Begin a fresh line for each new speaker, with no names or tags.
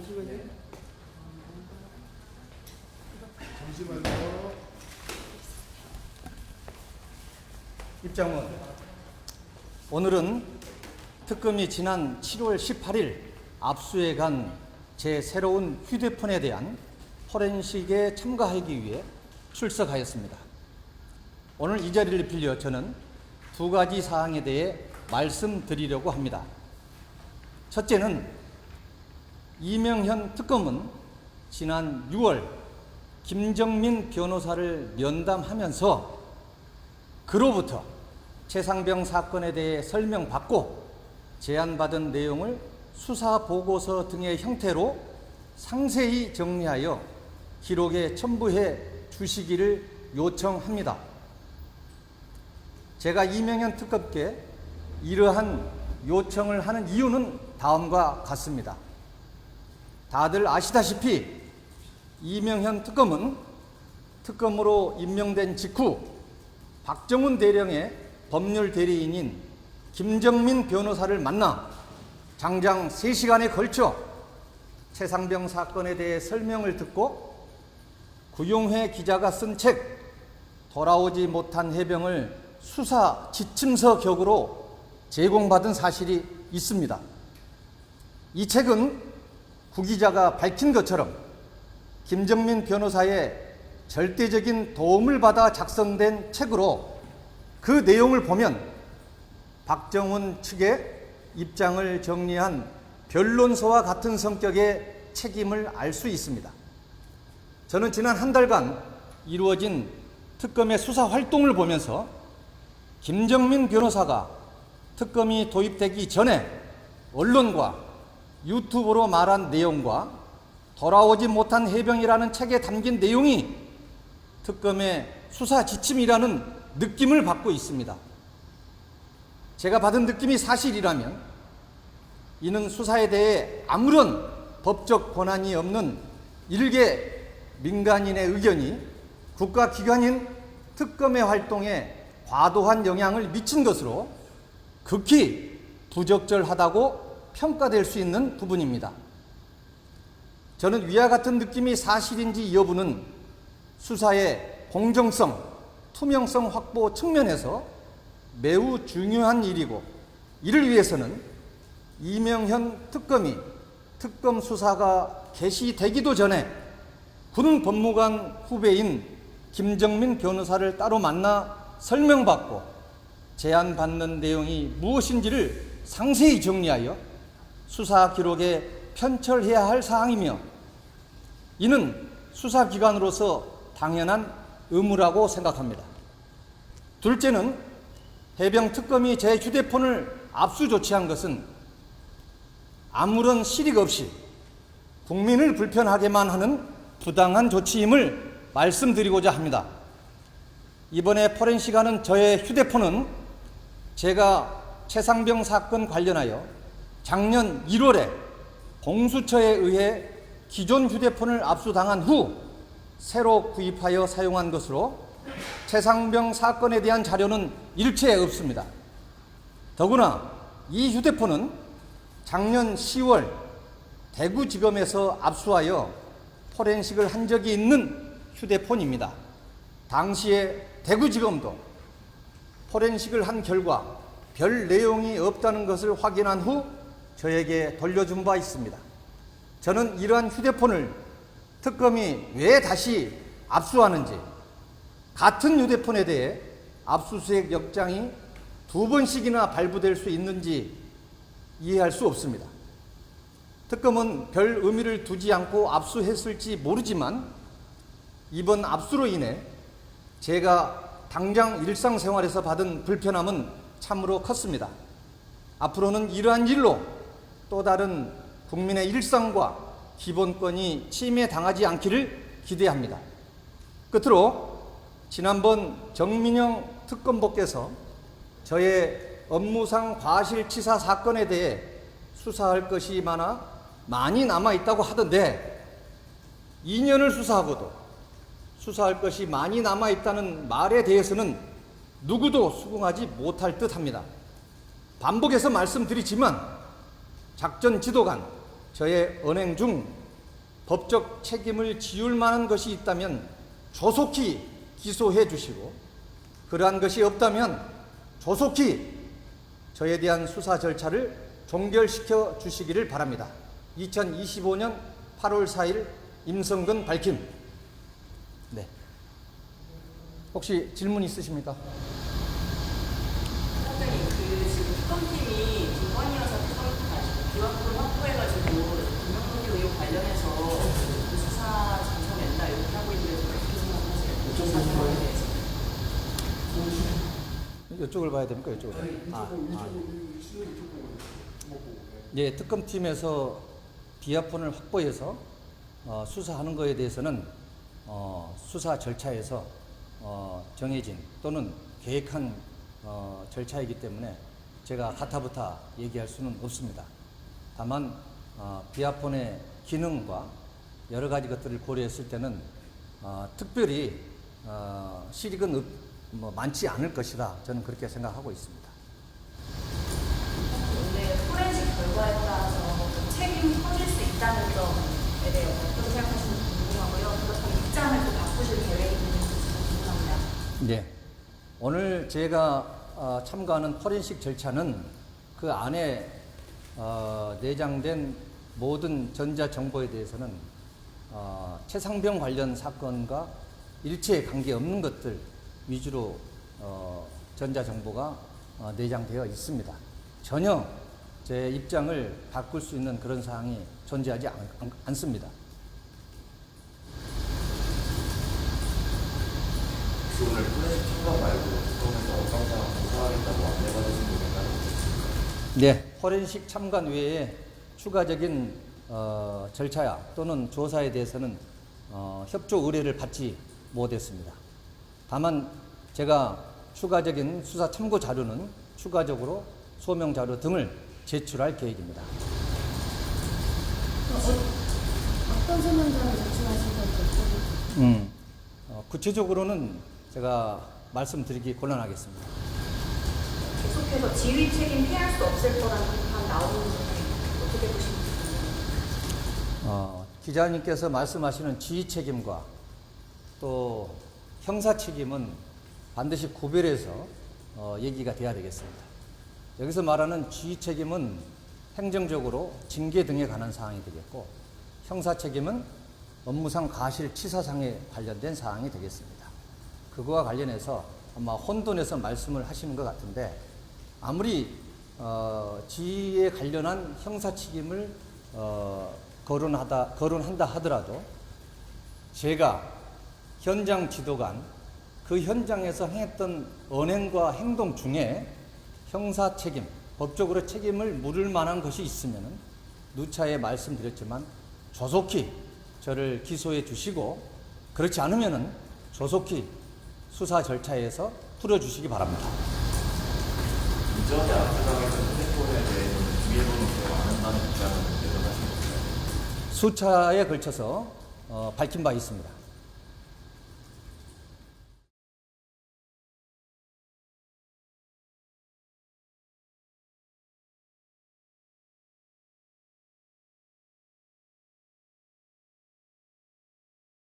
잠시만요.
입장은 오늘은 특검이 지난 7월 18일 압수해 간 제 새로운 휴대폰에 대한 포렌식에 참가하기 위해 출석하였습니다. 오늘 이 자리를 빌려 저는 두 가지 사항에 대해 말씀드리려고 합니다. 첫째는 이명현 특검은 지난 6월 김정민 변호사를 면담하면서 그로부터 최상병 사건에 대해 설명받고 제안받은 내용을 수사보고서 등의 형태로 상세히 정리하여 기록에 첨부해 주시기를 요청합니다. 제가 이명현 특검께 이러한 요청을 하는 이유는 다음과 같습니다. 다들 아시다시피 이명현 특검은 특검으로 임명된 직후 박정훈 대령의 법률 대리인인 김정민 변호사를 만나 장장 3시간에 걸쳐 최상병 사건에 대해 설명을 듣고 구용회 기자가 쓴 책 돌아오지 못한 해병을 수사 지침서 격으로 제공받은 사실이 있습니다. 이 책은 구 기자가 밝힌 것처럼 김정민 변호사의 절대적인 도움을 받아 작성된 책으로 그 내용을 보면 박정훈 측의 입장을 정리한 변론서와 같은 성격의 책임을 알 수 있습니다. 저는 지난 한 달간 이루어진 특검의 수사 활동을 보면서 김정민 변호사가 특검이 도입되기 전에 언론과 유튜브로 말한 내용과 돌아오지 못한 해병이라는 책에 담긴 내용이 특검의 수사 지침이라는 느낌을 받고 있습니다. 제가 받은 느낌이 사실이라면 이는 수사에 대해 아무런 법적 권한이 없는 일개 민간인의 의견이 국가기관인 특검의 활동에 과도한 영향을 미친 것으로 극히 부적절하다고 평가될 수 있는 부분입니다. 저는 위와 같은 느낌이 사실인지 여부는 수사의 공정성, 투명성 확보 측면에서 매우 중요한 일이고, 이를 위해서는 이명현 특검이 특검 수사가 개시되기도 전에 군 법무관 후배인 김정민 변호사를 따로 만나 설명받고 제안받는 내용이 무엇인지를 상세히 정리하여 수사 기록에 편철해야 할 사항이며, 이는 수사기관으로서 당연한 의무라고 생각합니다. 둘째는 해병 특검이 제 휴대폰을 압수 조치한 것은 아무런 실익 없이 국민을 불편하게만 하는 부당한 조치임을 말씀드리고자 합니다. 이번에 포렌식하는 저의 휴대폰은 제가 최상병 사건 관련하여 작년 1월에 공수처에 의해 기존 휴대폰을 압수당한 후 새로 구입하여 사용한 것으로 최상병 사건에 대한 자료는 일체 없습니다. 더구나 이 휴대폰은 작년 10월 대구지검에서 압수하여 포렌식을 한 적이 있는 휴대폰입니다. 당시에 대구지검도 포렌식을 한 결과 별 내용이 없다는 것을 확인한 후 저에게 돌려준 바 있습니다. 저는 이러한 휴대폰을 특검이 왜 다시 압수하는지, 같은 휴대폰에 대해 압수수색 영장이 2번씩이나 발부될 수 있는지 이해할 수 없습니다. 특검은 별 의미를 두지 않고 압수했을지 모르지만 이번 압수로 인해 제가 당장 일상생활에서 받은 불편함은 참으로 컸습니다. 앞으로는 이러한 일로 또 다른 국민의 일상과 기본권이 침해당하지 않기를 기대합니다. 끝으로 지난번 정민영 특검보께서 저의 업무상 과실치사 사건에 대해 수사할 것이 많이 남아있다고 하던데 2년을 수사하고도 수사할 것이 많이 남아있다는 말에 대해서는 누구도 수긍하지 못할 듯합니다. 반복해서 말씀드리지만 작전 지도관, 저의 언행 중 법적 책임을 지울 만한 것이 있다면 조속히 기소해 주시고, 그러한 것이 없다면 조속히 저에 대한 수사 절차를 종결시켜 주시기를 바랍니다. 2025년 8월 4일 임성근 밝힘. 네. 혹시 질문 있으십니까?
사장님, 지금 특검팀이 김건희 여사 기왕권 확보해가지고 김영덕 의혹 관련해서 그 수사 진척낸다 이렇게 하고 있는데 어떻게 생각하세요? 수사 상황에 대해서.
이쪽을 봐야 됩니까? 이쪽을 봐야 예, 특검팀에서 비아폰을 확보해서 수사하는 것에 대해서는 수사 절차에서 정해진 또는 계획한 절차이기 때문에 제가 가타부타 얘기할 수는 없습니다. 다만 비아폰의 기능과 여러 가지 것들을 고려했을 때는 특별히 실익은 많지 않을 것이다. 저는 그렇게 생각하고 있습니다.
근데 포렌식 결과에 따라서 책임이 커질 수 있다는 점에 대해 어떻게 생각하시는지 궁금하고요. 그렇다면 입장을 또 바꾸실 계획이 있는지 궁금합니다.
네. 오늘 제가 참가하는 포렌식 절차는 그 안에 내장된 모든 전자정보에 대해서는 최상병 관련 사건과 일체 관계없는 것들 위주로 전자정보가 내장되어 있습니다. 전혀 제 입장을 바꿀 수 있는 그런 사항이 존재하지 않습니다.
혹시 오늘 포렌식 참가 말고 특검에서 어떤 사람 조사하겠다고 안내받으신 분이 따로 있으실까요?
네, 포렌식 참관 외에 추가적인 절차야 또는 조사에 대해서는 협조 의뢰를 받지 못했습니다. 다만 제가 추가적인 수사 참고 자료는 추가적으로 소명 자료 등을 제출할 계획입니다.
어떤 소명자를 제출하실 건지
구체적으로는 제가 말씀드리기 곤란하겠습니다.
계속해서 지휘 책임 피할 수 없을 거라는 비판 나오는 점에 어떻게 보시는지 궁금합니다.
기자님께서 말씀하시는 지휘 책임과 또 형사 책임은 반드시 구별해서 얘기가 돼야 되겠습니다. 여기서 말하는 지휘 책임은 행정적으로 징계 등에 관한 사항이 되겠고, 형사 책임은 업무상 과실치사상에 관련된 사항이 되겠습니다. 그거와 관련해서 아마 혼돈해서 말씀을 하시는 것 같은데, 아무리 지휘에 관련한 형사 책임을 거론한다 하더라도 제가 현장 지도관, 그 현장에서 행했던 언행과 행동 중에 형사 책임, 법적으로 책임을 물을 만한 것이 있으면 누차에 말씀드렸지만 조속히 저를 기소해 주시고, 그렇지 않으면 조속히 수사 절차에서 풀어주시기 바랍니다.
이전에 앞서가면서 휴대폰에 대해서는 비밀번호 기억 안 한다는 입장을 내던하신 건가요?
수차에 걸쳐서 밝힌 바 있습니다.